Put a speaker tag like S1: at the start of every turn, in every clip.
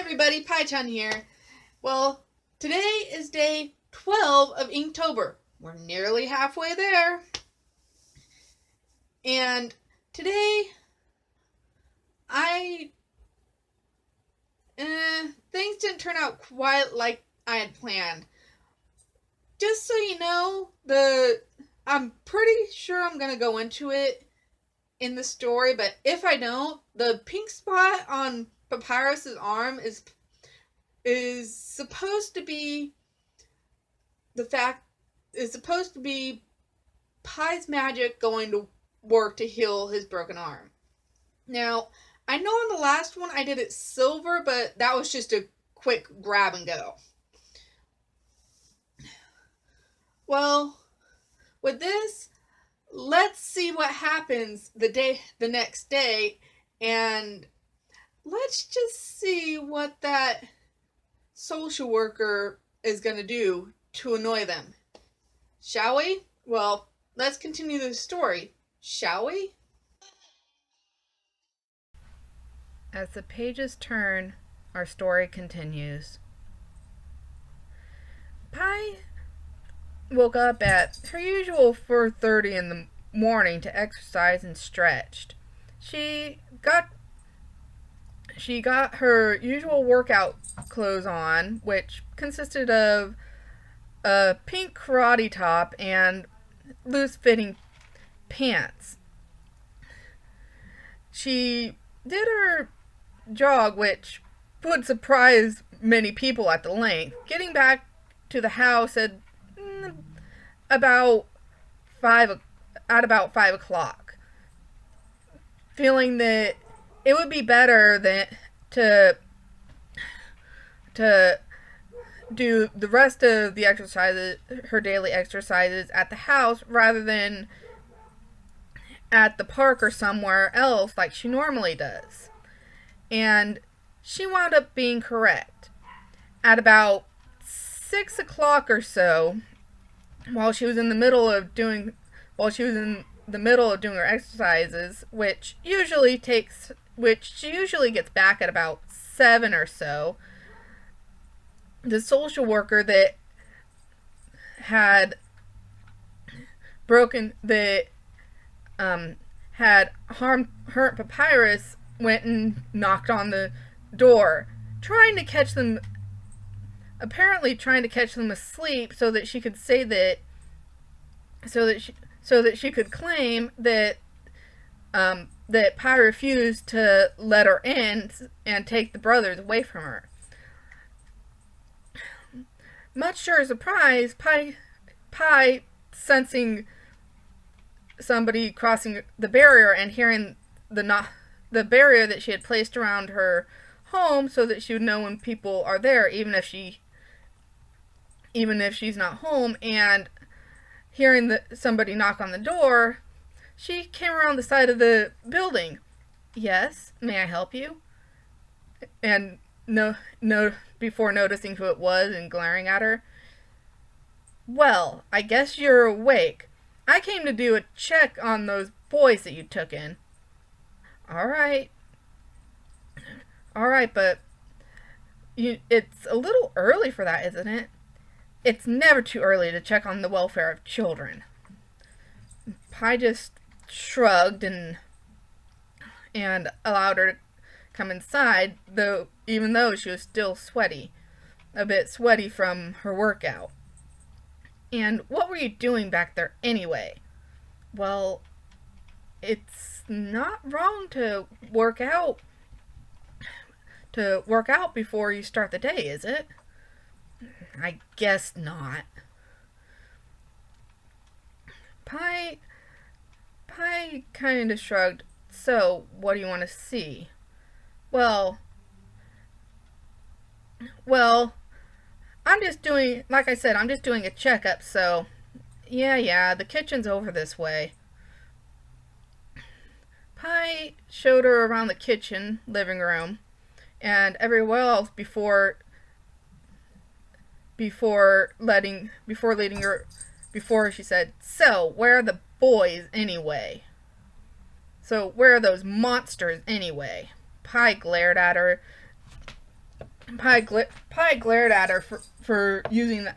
S1: everybody, Pai-chan here. Well, today is day 12 of Inktober. We're nearly halfway there. And today, things didn't turn out quite like I had planned. Just so you know, I'm pretty sure I'm going to go into it in the story, but if I don't, the pink spot on Papyrus's arm is supposed to be Pai's magic going to work to heal his broken arm. Now, I know on the last one I did it silver, but that was just a quick grab and go. Well, with this, let's see what happens the next day, and let's just see what that social worker is going to do to annoy them. Shall we? Well, let's continue the story, shall we?
S2: As the pages turn, our story continues. Pai woke up at her usual 4:30 in the morning to exercise and stretched. She got her usual workout clothes on, which consisted of a pink karate top and loose-fitting pants. She did her jog, which would surprise many people at the length, getting back to the house at about 5 o'clock, feeling that it would be better to do the rest of the exercises, her daily exercises, at the house rather than at the park or somewhere else like she normally does. And she wound up being correct. At about 6 o'clock or so, while she was in the middle of doing her exercises, which she usually gets back at about 7 or so, the social worker that had hurt Papyrus went and knocked on the door, trying to catch them asleep so that she could claim that Pai refused to let her in and take the brothers away from her. Much to her surprise, Pai, sensing somebody crossing the barrier and hearing the barrier that she had placed around her home so that she would know when people are there, even if she's not home, and hearing somebody knock on the door, she came around the side of the building. "Yes, may I help you?" And before noticing who it was and glaring at her. "Well, I guess you're awake. I came to do a check on those boys that you took in." All right, but it's a little early for that, isn't it?" "It's never too early to check on the welfare of children." Pai just shrugged and allowed her to come inside, even though she was still a bit sweaty from her workout. "And what were you doing back there anyway?" "Well, it's not wrong to work out before you start the day, is it?" "I guess not." Pai kind of shrugged. "So, what do you want to see?" Well, I'm just doing a checkup, so yeah, the kitchen's over this way." Pai showed her around the kitchen, living room, and everywhere else before she said, "So, where are the boys anyway?" "So, where are those monsters anyway?" Pai glared at her Pai glared at her for using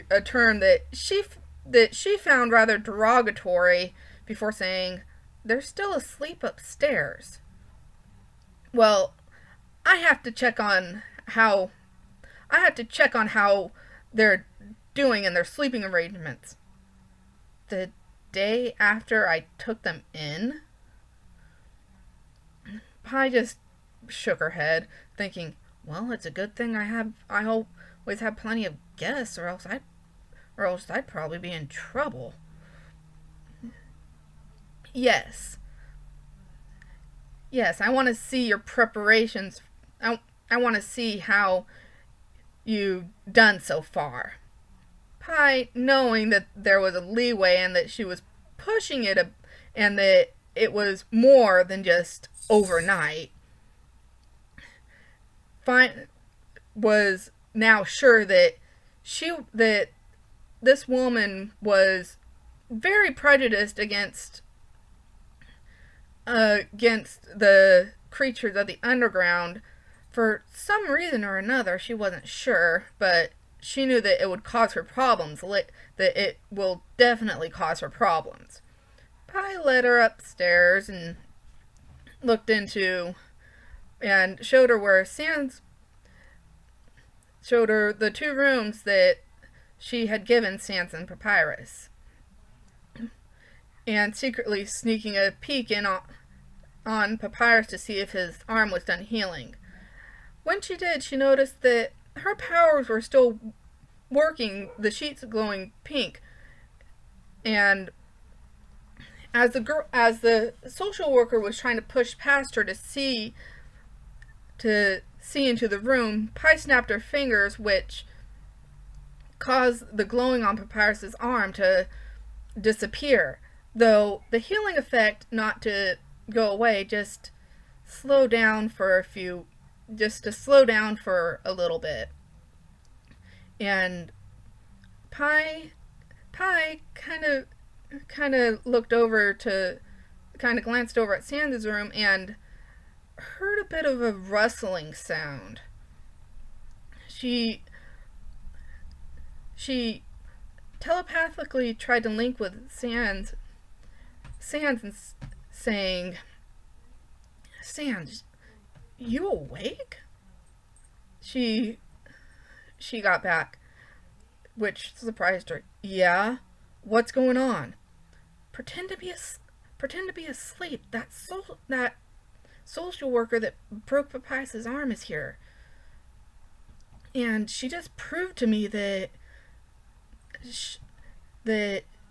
S2: a term that she found rather derogatory before saying, "They're still asleep upstairs." Well, I have to check on how I have to check on how they're doing in their sleeping arrangements. The day after I took them in? Pai just shook her head, thinking, well, it's a good thing I always have plenty of guests, or else I'd probably be in trouble. Yes. Yes, I want to see your preparations. I want to see how you've done so far. Pai, knowing that there was a leeway and that she was pushing it and that it was more than just overnight, was now sure that this woman was very prejudiced against the creatures of the underground for some reason or another. She wasn't sure, but she knew that it would cause her problems, that it will definitely cause her problems. Pai led her upstairs and looked into and showed her where Sans showed her the two rooms that she had given Sans and Papyrus, and secretly sneaking a peek in on Papyrus to see if his arm was done healing. When she did, she noticed that her powers were still working, the sheets glowing pink, and as the social worker was trying to push past her to see into the room, Pai snapped her fingers, which caused the glowing on Papyrus's arm to disappear, though the healing effect not to go away, just to slow down for a little bit. And Pai kind of looked over to kind of glanced over at Sansa's room and heard a bit of a rustling sound. She telepathically tried to link with Sans and saying, "Sans, you awake?" She got back, which surprised her. "Yeah, what's going on?" Pretend to be asleep. That social worker that broke Papyrus's arm is here, and she just proved to me that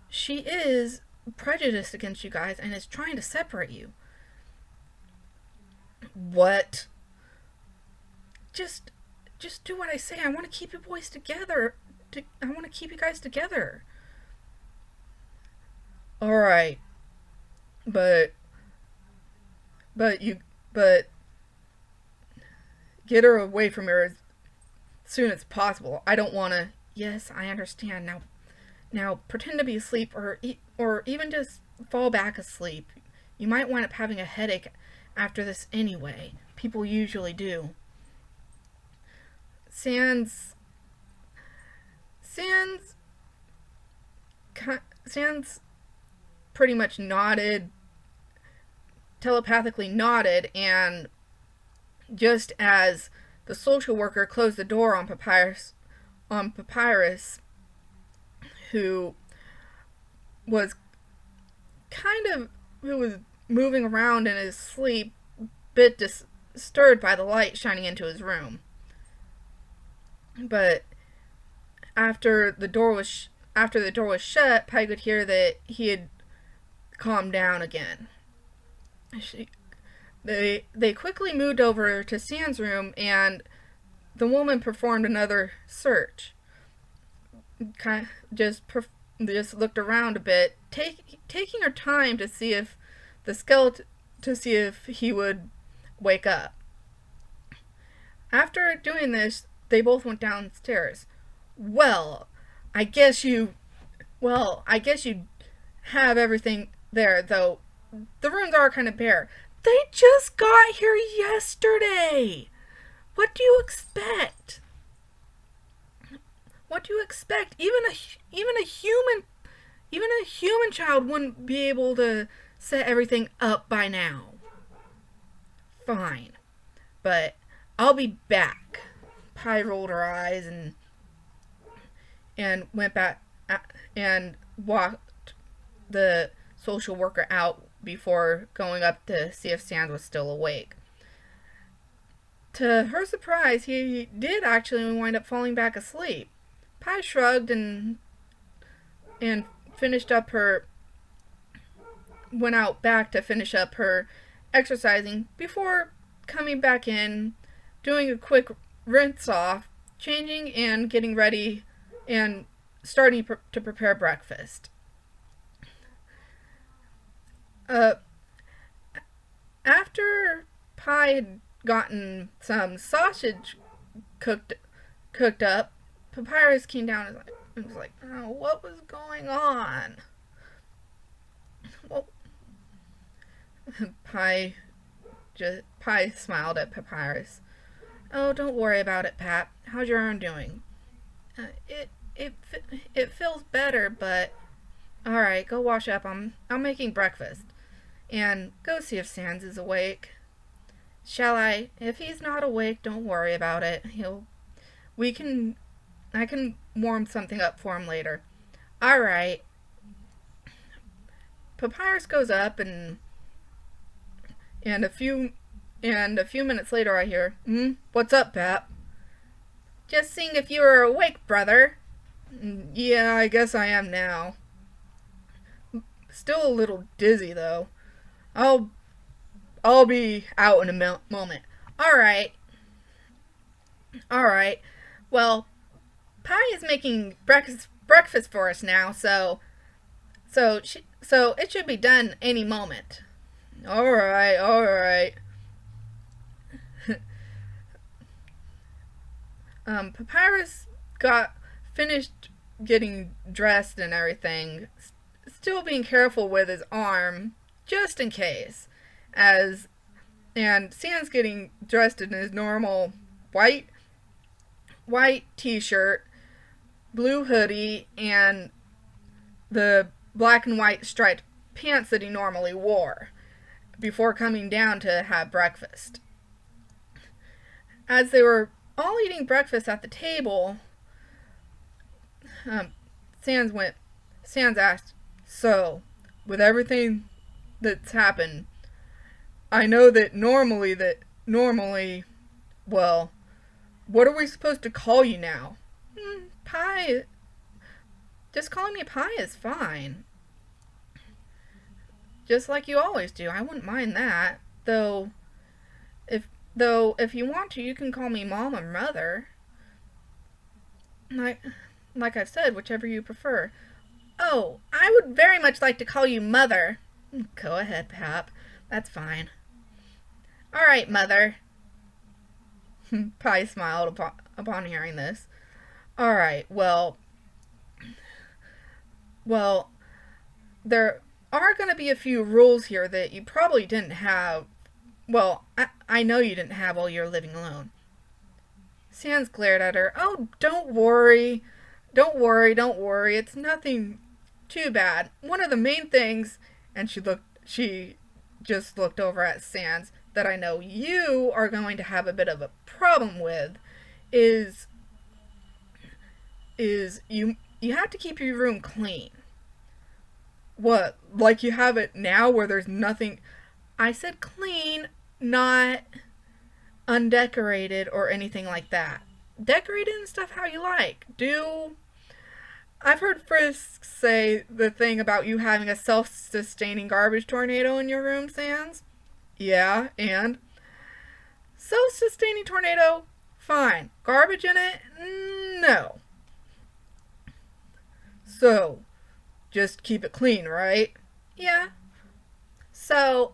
S2: she is prejudiced against you guys and is trying to separate you. What? Just do what I say. I want to keep you boys together. I want to keep you guys together. All right, but get her away from here as soon as possible. I don't want to. Yes, I understand. Now pretend to be asleep, or even just fall back asleep. You might wind up having a headache after this anyway. People usually do. Sans pretty much telepathically nodded, and just as the social worker closed the door on Papyrus, who was moving around in his sleep, bit disturbed by the light shining into his room. But after the door was shut, Pai could hear that he had calmed down again. They quickly moved over to Sans' room, and the woman performed another search. Just looked around a bit, taking her time to see if he would wake up. After doing this, they both went downstairs. Well, I guess you have everything there, though the rooms are kind of bare. They just got here yesterday. What do you expect? What do you expect? Even a human child wouldn't be able to set everything up by now. Fine, but I'll be back. Pai rolled her eyes and went back and walked the social worker out before going up to see if Sans was still awake. To her surprise, he did actually wind up falling back asleep. Pai shrugged and finished up her went out back to finish up her exercising before coming back in, doing a quick rinse off, changing and getting ready and starting to prepare breakfast. After Pai had gotten some sausage cooked up, Papyrus came down and was like, oh, what was going on? Well, Pai smiled at Papyrus. Oh, don't worry about it, Pap. How's your arm doing? It feels better, but all right, go wash up. I'm making breakfast, and go see if Sans is awake. Shall I? If he's not awake, don't worry about it. I can warm something up for him later. All right. Papyrus goes up and a few minutes later I hear, what's up, Pap? Just seeing if you were awake, brother. Yeah, I guess I am now. Still a little dizzy though. I'll be out in a moment. All right. Well, Pai is making breakfast for us now, so it should be done any moment. All right. Papyrus got finished getting dressed and everything, still being careful with his arm, just in case. And Sans getting dressed in his normal white t-shirt, blue hoodie, and the black and white striped pants that he normally wore before coming down to have breakfast. As they were all eating breakfast at the table, Sans asked, so, with everything that's happened, I know that normally, well, what are we supposed to call you now? Pai. Just calling me Pai is fine. Just like you always do. I wouldn't mind that. Though if you want to, you can call me Mom or Mother. Like I've said, whichever you prefer. Oh, I would very much like to call you Mother. Go ahead, Pap. That's fine. All right, Mother. Pai smiled upon hearing this. All right, well, there are going to be a few rules here that you probably didn't have. Well, I know you didn't have while you were living alone. Sans glared at her. Oh, don't worry. It's nothing too bad. One of the main things, and she just looked over at Sans, that I know you are going to have a bit of a problem with is you have to keep your room clean. What, like you have it now where there's nothing? I said clean, not undecorated or anything like that. Decorated and stuff how you like. I've heard Frisk say the thing about you having a self-sustaining garbage tornado in your room, Sans? Yeah, and? Self-sustaining tornado? Fine. Garbage in it? No. So, just keep it clean, right? Yeah. So,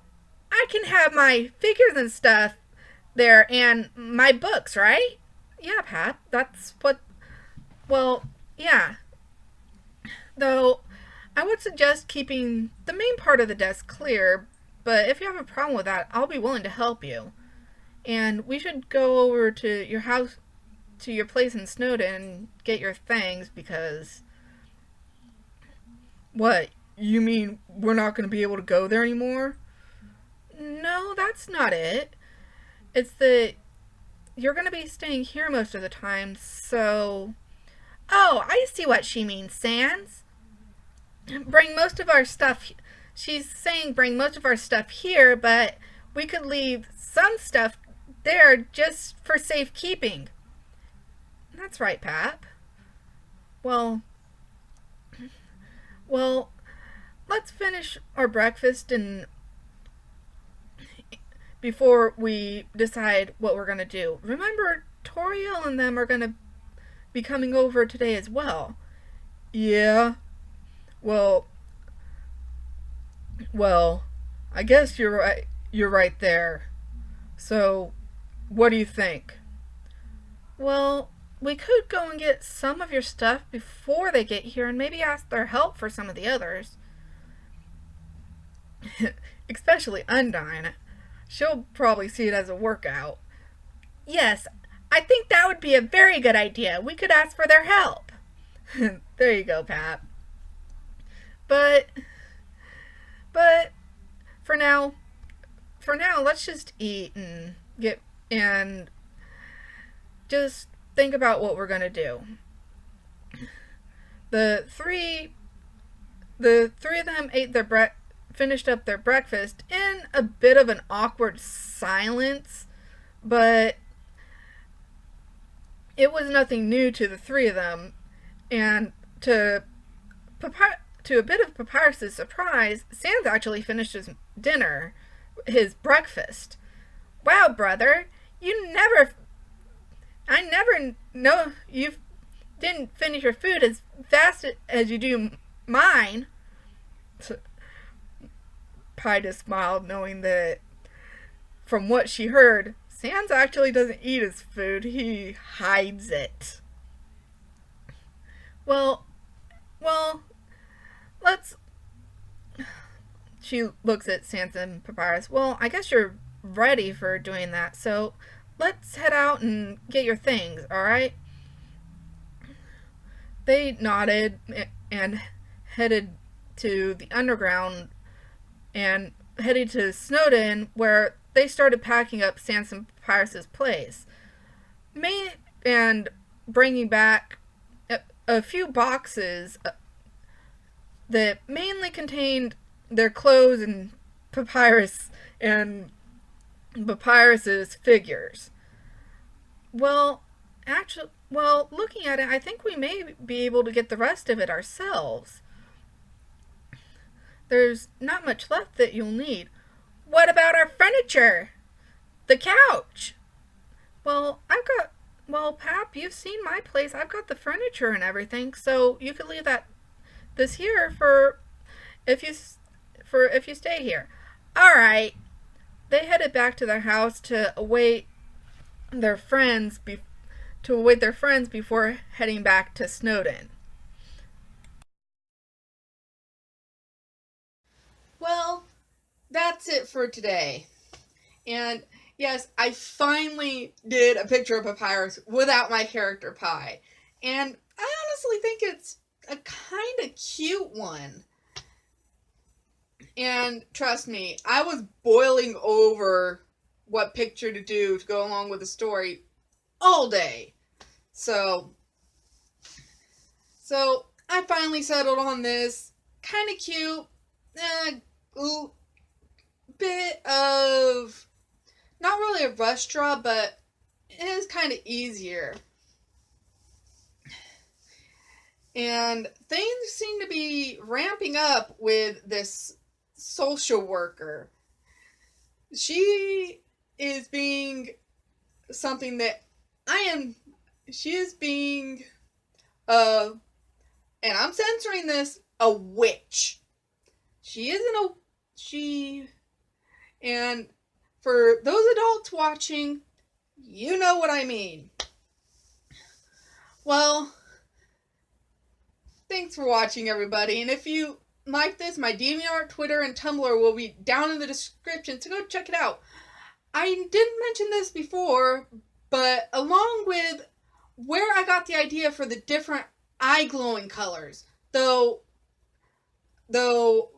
S2: I can have my figures and stuff there and my books, right? Yeah, Pat. That's what... Well, yeah. Though, I would suggest keeping the main part of the desk clear, but if you have a problem with that, I'll be willing to help you. and we should go over to your house, to your place in Snowden, and get your things because. What? You mean we're not going to be able to go there anymore? No, that's not it. It's that you're going to be staying here most of the time, so. Oh, I see what she means, Sans. Bring most of our stuff. She's saying bring most of our stuff here, but we could leave some stuff there just for safekeeping. That's right, Pap. Well, well, let's finish our breakfast and before we decide what we're gonna do. Remember, Toriel and them are gonna be coming over today as well. Yeah. Well, well, I guess you're right. You're right there. So, what do you think? Well, we could go and get some of your stuff before they get here and maybe ask their help for some of the others. Especially Undine. She'll probably see it as a workout. Yes, I think that would be a very good idea. We could ask for their help. There you go, Pat. But but for now, let's just eat and get and just think about what we're gonna do. The three the three of them finished up their breakfast in a bit of an awkward silence, but it was nothing new to the three of them, and to a bit of Papyrus's surprise, Sans actually finished his breakfast. Wow, brother, I never know you didn't finish your food as fast as you do mine. Pai just smiled, knowing that from what she heard, Sans actually doesn't eat his food, he hides it. Well, let's. She looks at Sans and Papyrus. Well, I guess you're ready for doing that, so let's head out and get your things, alright? They nodded and headed to the underground and headed to Snowden, where they started packing up Sans and Papyrus's place. And bringing back a few boxes that mainly contained their clothes and Papyrus's figures. Well, looking at it, I think we may be able to get the rest of it ourselves. There's not much left that you'll need. What about our furniture? The couch? Well, Pap, you've seen my place. I've got the furniture and everything, so you could leave this here if you stay here. All right. They headed back to their house to await their friends before heading back to Snowden.
S1: Well, that's it for today. And yes, I finally did a picture of Papyrus without my character Pai. And I honestly think it's a kind of cute one. And trust me, I was boiling over what picture to do to go along with the story all day. So I finally settled on this kind of cute bit of, not really a rush draw, but it is kind of easier. And things seem to be ramping up with this social worker. She is being something that she is being, and I'm censoring this, a witch. And for those adults watching, you know what I mean. Well, thanks for watching, everybody. And if you like this, my DeviantArt, Twitter, and Tumblr will be down in the description, so go check it out. I didn't mention this before, but along with where I got the idea for the different eye glowing colors, though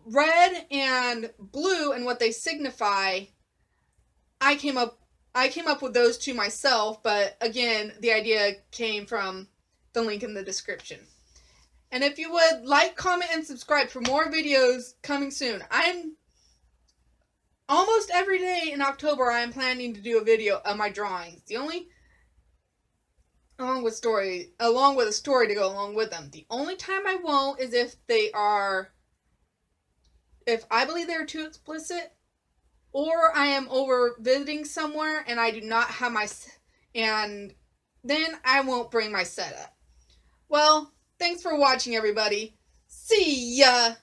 S1: red and blue and what they signify, I came up with those two myself, but again, the idea came from the link in the description. And if you would like, comment, and subscribe for more videos coming soon. I'm almost every day in October I am planning to do a video of my drawings. The only along with a story to go along with them. The only time I won't is if I believe they're too explicit, or I am over visiting somewhere and I do not have and then I won't bring my setup. Well, thanks for watching, everybody. See ya!